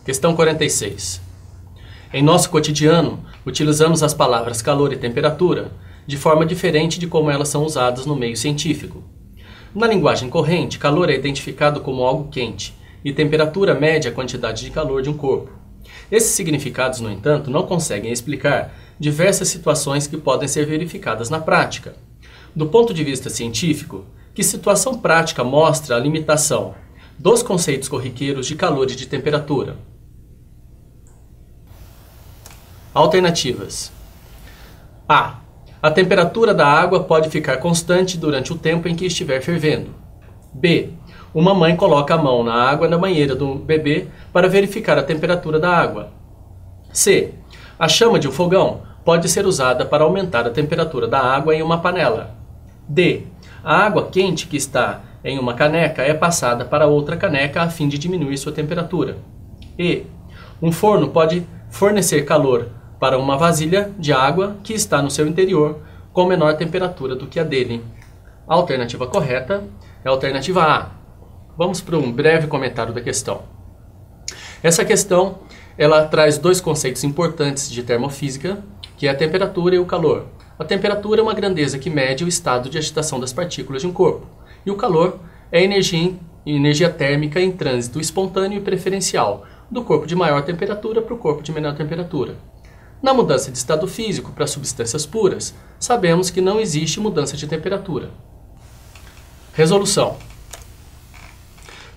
Questão 46. Em nosso cotidiano, utilizamos as palavras calor e temperatura de forma diferente de como elas são usadas no meio científico. Na linguagem corrente, calor é identificado como algo quente e temperatura mede a quantidade de calor de um corpo. Esses significados, no entanto, não conseguem explicar diversas situações que podem ser verificadas na prática. Do ponto de vista científico, que situação prática mostra a limitação dos conceitos corriqueiros de calor e de temperatura? Alternativas. A. A temperatura da água pode ficar constante durante o tempo em que estiver fervendo. B. Uma mãe coloca a mão na água na banheira do bebê para verificar a temperatura da água. C. A chama de um fogão pode ser usada para aumentar a temperatura da água em uma panela. D. A água quente que está em uma caneca é passada para outra caneca a fim de diminuir sua temperatura. E. Um forno pode fornecer calor para uma vasilha de água que está no seu interior com menor temperatura do que a dele. A alternativa correta é a alternativa A. Vamos para um breve comentário da questão. Essa questão ela traz dois conceitos importantes de termofísica, que é a temperatura e o calor. A temperatura é uma grandeza que mede o estado de agitação das partículas de um corpo. E o calor é energia térmica em trânsito espontâneo e preferencial do corpo de maior temperatura para o corpo de menor temperatura. Na mudança de estado físico para substâncias puras, sabemos que não existe mudança de temperatura. Resolução.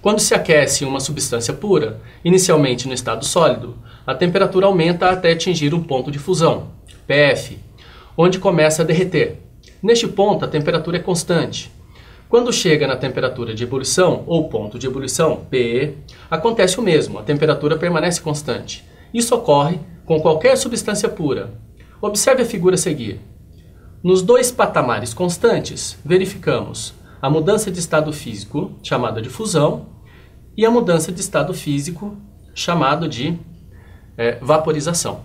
Quando se aquece uma substância pura, inicialmente no estado sólido, a temperatura aumenta até atingir um ponto de fusão, PF, onde começa a derreter. Neste ponto, a temperatura é constante. Quando chega na temperatura de ebulição, ou ponto de ebulição, PE, acontece o mesmo, a temperatura permanece constante. Isso ocorre com qualquer substância pura. Observe a figura a seguir. Nos dois patamares constantes, verificamos a mudança de estado físico, chamada de fusão, e a mudança de estado físico, chamado de vaporização.